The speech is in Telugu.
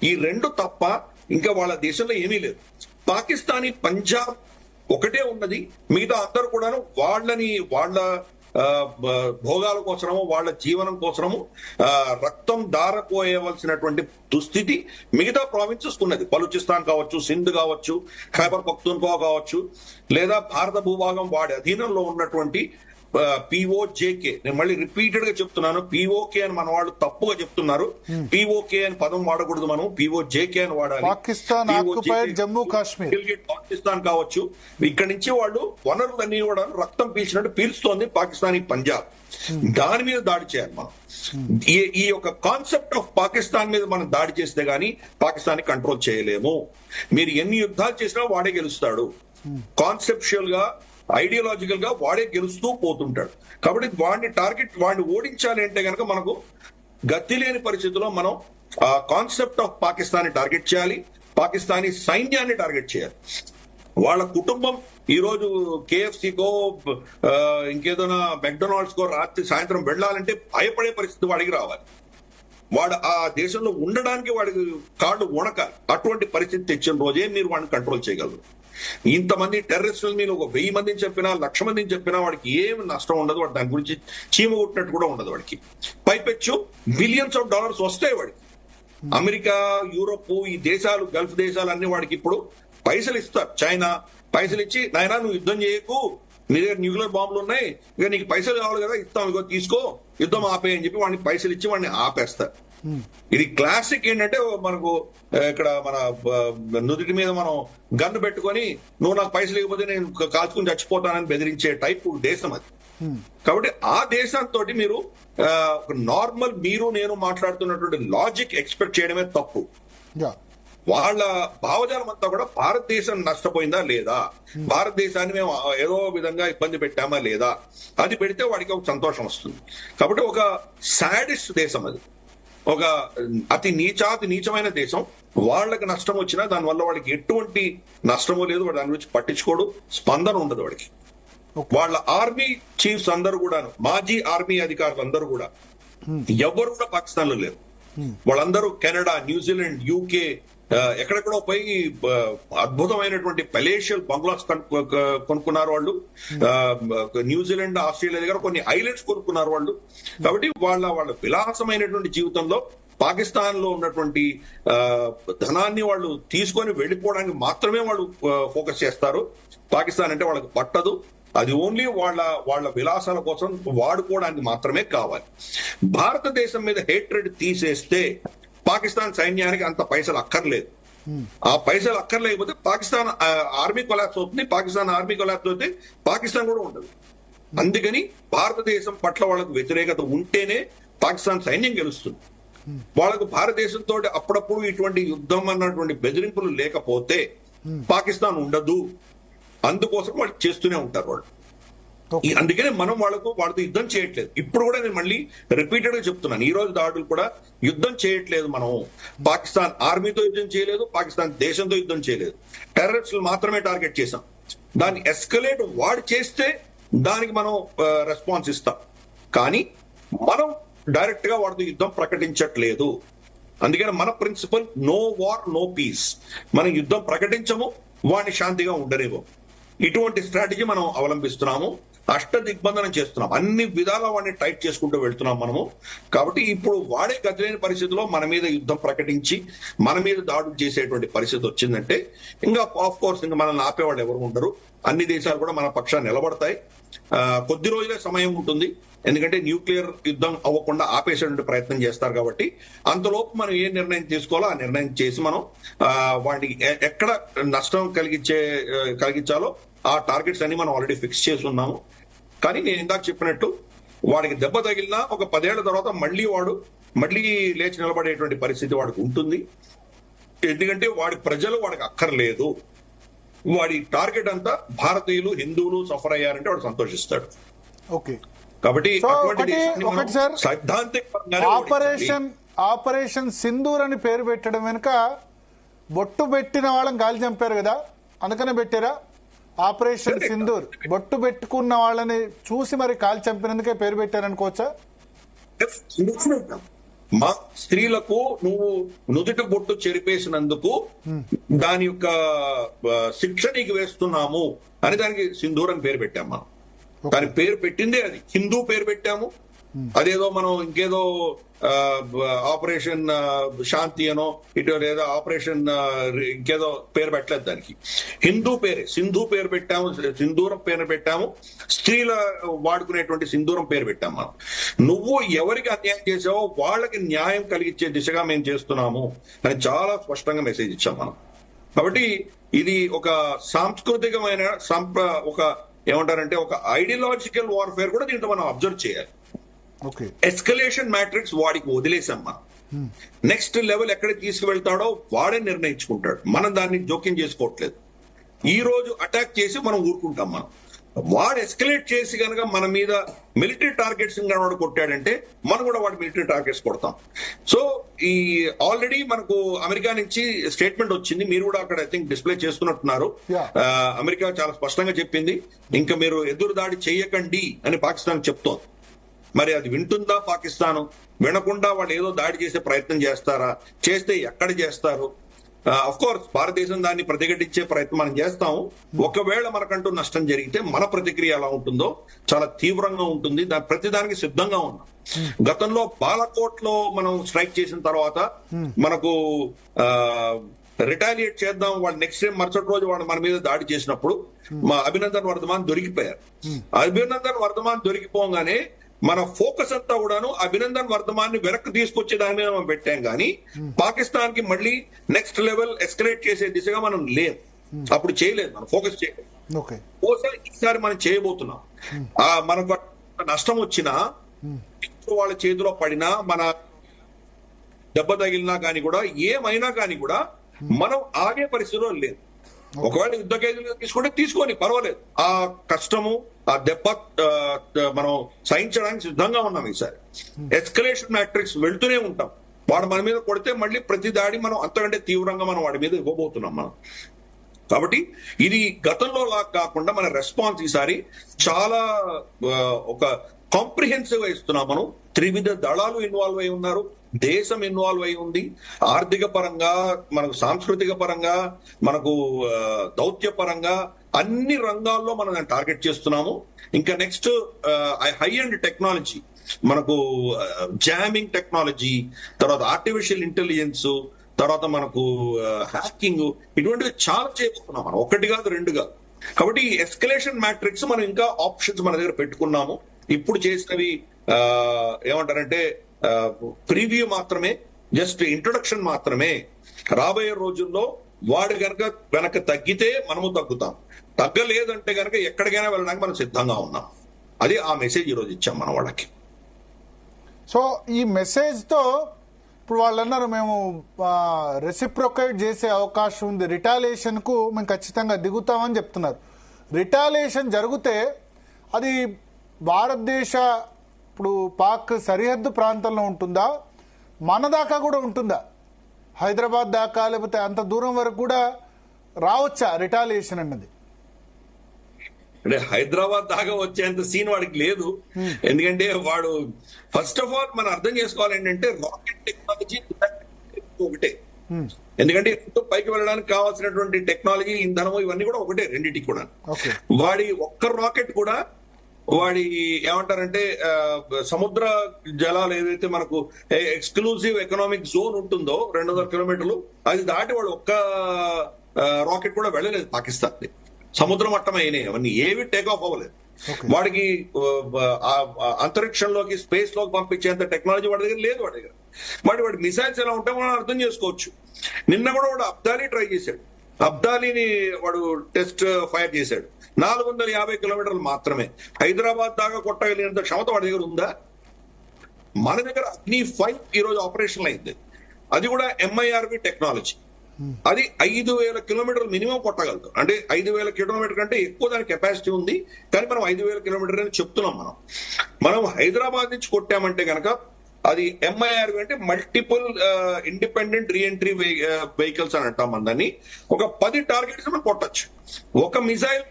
ఈ రెండు తప్ప ఇంకా వాళ్ళ దేశంలో ఏమీ లేదు. పాకిస్తానీ పంజాబ్ ఒకటే ఉన్నది, మిగతా అందరూ కూడాను వాళ్ళ భోగాల కోసము, వాళ్ళ జీవనం కోసము రక్తం దారపోయవలసినటువంటి దుస్థితి మిగతా ప్రావిన్సెస్ ఉన్నది. బలూచిస్తాన్ కావచ్చు, సింధ్ కావచ్చు, ఖైబర్ పఖ్తూన్ఖ్వా కావచ్చు, లేదా భారత భూభాగం వాడి అధీనంలో ఉన్నటువంటి పిఓజేకే. నేను మళ్ళీ రిపీటెడ్ గా చెప్తున్నాను, పిఓకే అని మన వాళ్ళు తప్పుగా చెప్తున్నారు. పిఓకే అని పదం వాడకూడదు, మనం పిఓజేకే అని వాడాలి. పాకిస్తాన్ ఆక్యుపైడ్ జమ్మూ కాశ్మీర్, పాకిస్తాన్ కావచ్చు. ఇక్కడి నుంచి వాళ్ళు వనరులన్నీ కూడా రక్తం పీల్చినట్టు పీల్చుతోంది పాకిస్తానీ పంజాబ్. దాని మీద దాడి చేయాలి మనం. ఈ యొక్క కాన్సెప్ట్ ఆఫ్ పాకిస్తాన్ మీద మనం దాడి చేస్తే గానీ పాకిస్తాన్ కంట్రోల్ చేయలేము. మీరు ఎన్ని యుద్ధాలు చేసినా వాడే గెలుస్తాడు. కాన్సెప్చువల్ గా, ఐడియాలజికల్ గా వాడే గెలుస్తూ పోతుంటాడు. కాబట్టి వాడిని ఓడించాలి అంటే కనుక మనకు గతి లేని పరిస్థితుల్లో మనం ఆ కాన్సెప్ట్ ఆఫ్ పాకిస్తాన్ టార్గెట్ చేయాలి, పాకిస్తానీ సైన్యాన్ని టార్గెట్ చేయాలి. వాళ్ళ కుటుంబం ఈ రోజు కేఎఫ్సీకో ఇంకేదైనా మెక్డొనాల్డ్స్ కో రాత్రి సాయంత్రం వెళ్ళాలంటే భయపడే పరిస్థితి వాడికి రావాలి. వాడు ఆ దేశంలో ఉండడానికి వాడికి కాళ్ళు వణకాలి. అటువంటి పరిస్థితి తెచ్చిన రోజే మీరు వాడిని కంట్రోల్ చేయగలరు. ఇంతమంది టెర్రరిస్టులు మీరు ఒక 1000 మందిని చెప్పినా, 1,00,000 మందిని చెప్పినా వాడికి ఏమి నష్టం ఉండదు. వాడు దాని గురించి చీమ కొట్టినట్టు కూడా ఉండదు వాడికి. పైపెచ్చు బిలియన్స్ ఆఫ్ డాలర్స్ వస్తాయి వాడికి. అమెరికా, యూరోప్, ఈ దేశాలు, గల్ఫ్ దేశాలు అన్ని వాడికి ఇప్పుడు పైసలు ఇస్తారు. చైనా పైసలు ఇచ్చి, నాయనా నువ్వు యుద్ధం చేయకు, నీ దగ్గర న్యూక్లియర్ బాంబులు ఉన్నాయి, ఇక నీకు పైసలు కావాలి కదా, ఇస్తాం, ఇగో తీసుకో, యుద్ధం ఆపే అని చెప్పి వాడిని పైసలు ఇచ్చి వాడిని ఆపేస్తారు. ఇది క్లాసిక్ ఏంటంటే, మనకు ఇక్కడ మన నుదుటి మీద మనం గన్ను పెట్టుకొని నువ్వు నాకు పైసలు ఇవ్వకపోతే నేను కాల్చుకుని చచ్చిపోతానని బెదిరించే టైప్ దేశం అది. కాబట్టి ఆ దేశంతో మీరు నార్మల్ మీరు నేను మాట్లాడుతున్నటువంటి లాజిక్ ఎక్స్పెక్ట్ చేయడమే తప్పు. వాళ్ళ భావజాలం అంతా కూడా భారతదేశం నష్టపోయిందా లేదా, భారతదేశాన్ని మేము ఏదో విధంగా ఇబ్బంది పెట్టామా లేదా, అది పెడితే వాడికి ఒక సంతోషం వస్తుంది. కాబట్టి ఒక సాడిస్ట్ దేశం అది, ఒక అతి నీచమైన దేశం. వాళ్ళకి నష్టం వచ్చినా దానివల్ల వాడికి ఎటువంటి నష్టమో లేదు, వాడు దాని గురించి పట్టించుకోడు, స్పందన ఉండదు వాడికి. వాళ్ళ ఆర్మీ చీఫ్స్ అందరూ కూడా, మాజీ ఆర్మీ అధికారులు అందరూ కూడా ఎవరు కూడా పాకిస్తాన్ లో లేరు. వాళ్ళందరూ కెనడా, న్యూజిలాండ్, యూకే, ఎక్కడెక్కడో పోయి అద్భుతమైనటువంటి పలేషియల్ బంగ్లాస్ కొనుక్కున్నారు వాళ్ళు. న్యూజిలాండ్, ఆస్ట్రేలియా దగ్గర కొన్ని ఐలాండ్స్ కొనుక్కున్నారు వాళ్ళు. కాబట్టి వాళ్ళ విలాసమైనటువంటి జీవితంలో పాకిస్తాన్ లో ఉన్నటువంటి ధనాన్ని వాళ్ళు తీసుకొని వెళ్ళిపోవడానికి మాత్రమే వాళ్ళు ఫోకస్ చేస్తారు. పాకిస్తాన్ అంటే వాళ్ళకి పట్టదు. అది ఓన్లీ వాళ్ళ విలాసాల కోసం వాడుకోవడానికి మాత్రమే కావాలి. భారతదేశం మీద హేట్రెడ్ తీసేస్తే పాకిస్తాన్ సైన్యానికి అంత పైసలు అక్కర్లేదు. ఆ పైసలు అక్కర్లేకపోతే పాకిస్తాన్ ఆర్మీ కొలాప్స్ అవుతుంది. పాకిస్తాన్ ఆర్మీ కొలాప్స్ అవుతే పాకిస్తాన్ కూడా ఉండదు. అందుకని భారతదేశం పట్ల వాళ్ళకు వ్యతిరేకత ఉంటేనే పాకిస్తాన్ సైన్యం గెలుస్తుంది. వాళ్ళకు భారతదేశంతో అప్పుడప్పుడు ఇటువంటి యుద్ధం అన్నటువంటి బెదిరింపులు లేకపోతే పాకిస్తాన్ ఉండదు. అందుకోసం వాళ్ళు చేస్తూనే ఉంటారు వాళ్ళు. అందుకనే మనం వాళ్ళతో యుద్ధం చేయట్లేదు. ఇప్పుడు కూడా నేను మళ్ళీ రిపీటెడ్ గా చెప్తున్నాను, ఈ రోజు దాడులు కూడా యుద్ధం చేయట్లేదు. మనం పాకిస్తాన్ ఆర్మీతో యుద్ధం చేయలేదు, పాకిస్తాన్ దేశంతో యుద్ధం చేయలేదు. టెర్రరిస్టులు మాత్రమే టార్గెట్ చేశాం. దాన్ని ఎస్కలేట్ వాడు చేస్తే దానికి మనం రెస్పాన్స్ ఇస్తాం. కానీ మనం డైరెక్ట్ గా వాడితో యుద్ధం ప్రకటించట్లేదు. అందుకని మన principle no war no peace. మనం యుద్ధం ప్రకటించము, వాడిని శాంతిగా ఉండనివ్వం. ఇటువంటి స్ట్రాటజీ మనం అవలంబిస్తున్నాము. అష్ట దిగ్బంధనం చేస్తున్నాం, అన్ని విధాలా వాడిని టైట్ చేసుకుంటూ వెళ్తున్నాం మనము. కాబట్టి ఇప్పుడు వాడే గతిలేని పరిస్థితిలో మన మీద యుద్ధం ప్రకటించి మన మీద దాడులు చేసేటువంటి పరిస్థితి వచ్చిందంటే ఇంకా ఆఫ్ కోర్స్ ఇంకా మనల్ని ఆపేవాళ్ళు ఎవరు ఉండరు. అన్ని దేశాలు కూడా మన పక్షాన్ని నిలబడతాయి. కొద్ది రోజులే సమయం ఉంటుంది, ఎందుకంటే న్యూక్లియర్ యుద్ధం అవ్వకుండా ఆపేసేటువంటి ప్రయత్నం చేస్తారు. కాబట్టి అంతలోపు మనం ఏ నిర్ణయం తీసుకోవాలో ఆ నిర్ణయం చేసి మనం వాటికి ఎక్కడ నష్టం కలిగించాలో ఆ టార్గెట్స్ అన్ని మనం ఆల్రెడీ ఫిక్స్ చేసి ఉన్నాము. కానీ నేను ఇందాక చెప్పినట్టు వాడికి దెబ్బ తగిలినా ఒక 10 ఏళ్ల తర్వాత మళ్ళీ లేచి నిలబడేటువంటి పరిస్థితి వాడికి ఉంటుంది. ఎందుకంటే వాడి ప్రజలు వాడికి అక్కర్లేదు. వాడి టార్గెట్ అంతా భారతీయులు, హిందువులు సఫర్ అయ్యారంటే వాడు సంతోషిస్తాడు. ఓకే, కాబట్టి ఆపరేషన్ సింధూర్ అని పేరు పెట్టడం వెనుక బొట్టు పెట్టిన వాళ్ళని గాలి చంపారు కదా, అందుకనే పెట్టారా ఆపరేషన్ సింధూర్? బొట్టు పెట్టుకున్న వాళ్ళని చూసి మరి కాల్ చంపినందుకే పేరు పెట్టారనుకోవచ్చా? మా స్త్రీలకు నువ్వు నుదుటి బొట్టు చెరిపేసినందుకు దాని యొక్క శిక్ష నీకు వేస్తున్నాము అని దానికి సింధూరం పేరు పెట్టాం మనం. దాని పేరు పెట్టిందే అది, హిందూ పేరు పెట్టాము. అదేదో మనం ఇంకేదో ఆపరేషన్ శాంతి అనో ఇటు లేదా ఆపరేషన్ ఇంకేదో పేరు పెట్టలేదు దానికి. హిందూ పేరే, సింధు పేరు పెట్టాము, సింధూరం పేరు పెట్టాము, స్త్రీల వాడుకునేటువంటి సింధూరం పేరు పెట్టాము మనం. నువ్వు ఎవరికి అన్యాయం చేసావో వాళ్ళకి న్యాయం కలిగించే దిశగా మేము చేస్తున్నాము అని చాలా స్పష్టంగా మెసేజ్ ఇచ్చాం మనం. కాబట్టి ఇది ఒక సాంస్కృతికమైన ఒక ఏమంటారంటే ఒక ఐడియాలజికల్ వార్ఫేర్ కూడా దీంట్లో మనం అబ్జర్వ్ చేయాలి. ఎస్కలేషన్ మ్యాట్రిక్స్ వాడికి వదిలేసాం మనం. నెక్స్ట్ లెవెల్ ఎక్కడికి తీసుకువెళ్తాడో వాడే నిర్ణయించుకుంటాడు, మనం దాన్ని జోక్యం చేసుకోవట్లేదు. ఈ రోజు అటాక్ చేసి మనం ఊరుకుంటాం మనం. వాడు ఎస్కలేట్ చేసి కనుక మన మీద మిలిటరీ టార్గెట్స్ వాడు కొట్టాడంటే మనం కూడా వాడి మిలిటరీ టార్గెట్స్ కొడతాం. సో ఈ ఆల్రెడీ మనకు అమెరికా నుంచి స్టేట్మెంట్ వచ్చింది, మీరు కూడా అక్కడ ఐ థింక్ డిస్ప్లే చేస్తున్నట్టున్నారు. అమెరికా చాలా స్పష్టంగా చెప్పింది, ఇంకా మీరు ఎదురు దాడి చేయకండి అని పాకిస్తాన్ చెప్తోంది. మరి అది వింటుందా పాకిస్తాన్? వినకుండా వాళ్ళు ఏదో దాడి చేసే ప్రయత్నం చేస్తారా? చేస్తే ఎక్కడ చేస్తారు? అఫ్ కోర్స్ భారతదేశం దాన్ని ప్రతిఘటించే ప్రయత్నం మనం చేస్తాము. ఒకవేళ మనకంటూ నష్టం జరిగితే మన ప్రతిక్రియ ఎలా ఉంటుందో చాలా తీవ్రంగా ఉంటుంది. ప్రతిదానికి సిద్ధంగా ఉన్నాం. గతంలో బాలకోట్ లో మనం స్ట్రైక్ చేసిన తర్వాత మనకు రిటాలియేట్ చేద్దాం, వాడు నెక్స్ట్ డే మరుసటి రోజు వాడు మన మీద దాడి చేసినప్పుడు మా అభినందన్ వర్ధమాన్ దొరికిపోయారు. అభినందన్ వర్ధమాన్ దొరికిపోగానే మన ఫోకస్ అంతా కూడాను అభినందన్ వర్ధమాన్ని వెనక్కి తీసుకొచ్చే దాని మీద మనం పెట్టాం కానీ పాకిస్తాన్ కి మళ్ళీ నెక్స్ట్ లెవెల్ ఎస్కలేట్ చేసే దిశగా మనం లేం. అప్పుడు చేయలేదు, మనం ఫోకస్ చేయలేదు. ఈసారి మనం చేయబోతున్నాం. మనకు నష్టం వచ్చినా వాళ్ళ చేతిలో పడినా మన దెబ్బ తగిలినా కానీ కూడా ఏమైనా కానీ కూడా మనం ఆగే పరిస్థితిలో లేదు. ఒకవేళ యుద్ధ ఖైదీలు తీసుకుంటే తీసుకొని పర్వాలేదు, ఆ కష్టము ఆ దెబ్బ మనం సహించడానికి సిద్ధంగా ఉన్నాం. ఈసారి ఎస్కలేషన్ మ్యాట్రిక్స్ వెళ్తూనే ఉంటాం. వాడు మన మీద కొడితే మళ్ళీ ప్రతి దాడి మనం అంతకంటే తీవ్రంగా మనం వాడి మీద ఇవ్వబోతున్నాం మనం. కాబట్టి ఇది గతంలో లాగా కాకుండా మన రెస్పాన్స్ ఈసారి చాలా ఒక కాంప్రిహెన్సివ్ గా ఇస్తున్నాం మనం. త్రివిధ దళాలు ఇన్వాల్వ్ అయి ఉన్నారు, దేశం ఇన్వాల్వ్ అయి ఉంది, ఆర్థిక పరంగా, మనకు సాంస్కృతిక పరంగా, మనకు దౌత్య పరంగా అన్ని రంగాల్లో మనం టార్గెట్ చేస్తున్నాము. ఇంకా నెక్స్ట్ హై అండ్ టెక్నాలజీ, మనకు జామింగ్ టెక్నాలజీ, తర్వాత ఆర్టిఫిషియల్ ఇంటెలిజెన్స్, తర్వాత మనకు హ్యాకింగ్, ఇటువంటివి చాలా చేయబోతున్నాం మనం, ఒకటి కాదు రెండు కాదు. కాబట్టి ఈ ఎస్కలేషన్ మ్యాట్రిక్స్ మనం ఇంకా ఆప్షన్స్ మన దగ్గర పెట్టుకున్నాము. ఇప్పుడు చేసినవి ఏమంటారంటే ప్రీవ్యూ మాత్రమే, జస్ట్ ఇంట్రొడక్షన్ మాత్రమే. రాబోయే రోజుల్లో వాడు వెనక తగ్గితే మనము తగ్గుతాం, తగ్గలేదంటే గనక ఎక్కడికైనా వెళ్ళడానికి మనం సిద్ధంగా ఉన్నాం. అది ఆ మెసేజ్ ఈరోజు ఇచ్చాం మన వాళ్ళకి. సో ఈ మెసేజ్ తో ఇప్పుడు వాళ్ళు అన్నారు మేము రెసిప్రొకేట్ చేసే అవకాశం ఉంది, రిటాలియేషన్ కు మేము ఖచ్చితంగా దిగుతామని చెప్తున్నారు. రిటాలియేషన్ జరిగితే అది భారతదేశ ఇప్పుడు పాక్ సరిహద్దు ప్రాంతంలో ఉంటుందా, మన దాకా కూడా ఉంటుందా, హైదరాబాద్ దాకా, లేకపోతే అంత దూరం వరకు కూడా రావచ్చా రిటాలియేషన్ అన్నది? అంటే హైదరాబాద్ దాకా వచ్చేంత సీన్ వాడికి లేదు. ఎందుకంటే వాడు ఫస్ట్ ఆఫ్ ఆల్ మనం అర్థం చేసుకోవాలి ఏంటంటే రాకెట్ టెక్నాలజీ ఒకటే. ఎందుకంటే పైకి వెళ్ళడానికి కావాల్సినటువంటి టెక్నాలజీ, ఇంధనము, ఇవన్నీ కూడా ఒకటే రెండింటికి కూడా. వాడి ఒక్క రాకెట్ కూడా వాడి ఏమంటారంటే సముద్ర జలాలు ఏదైతే మనకు ఎక్స్క్లూజివ్ ఎకనామిక్ జోన్ ఉంటుందో 200 కిలోమీటర్లు, అది దాటి వాడు ఒక్క రాకెట్ కూడా వెళ్ళలేదు పాకిస్తాన్. సముద్ర మట్టం అయినాయి, అవన్నీ ఏవి టేక్ ఆఫ్ అవ్వలేదు. వాడికి అంతరిక్షంలోకి, స్పేస్ లోకి పంపించేంత టెక్నాలజీ వాడి దగ్గర లేదు. వాడి మిసైల్స్ ఎలా ఉంటాయో మనం అర్థం చేసుకోవచ్చు. నిన్న కూడా వాడు అబ్దాలీ ట్రై చేశాడు, అబ్దాలీని వాడు టెస్ట్ ఫైర్ చేశాడు. 450 కిలోమీటర్లు మాత్రమే. హైదరాబాద్ దాకా కొట్టగలిగినంత క్షమత వాడి దగ్గర ఉందా? మన దగ్గర అగ్ని 5 ఈ రోజు ఆపరేషన్ అయింది, అది కూడా MIRV టెక్నాలజీ. అది 5000 కిలోమీటర్లు మినిమం కొట్టగలదు. అంటే 5000 కిలోమీటర్ కంటే ఎక్కువ దాని కెపాసిటీ ఉంది, కానీ మనం 5000 కిలోమీటర్ అని చెప్తున్నాం. మనం హైదరాబాద్ నుంచి కొట్టామంటే కనుక అది MIRV అంటే మల్టిపుల్ ఇండిపెండెంట్ రీఎంట్రీ వెహికల్స్ అని అంటాం. దాన్ని ఒక 10 టార్గెట్స్ మనం కొట్టచ్చు. ఒక మిసైల్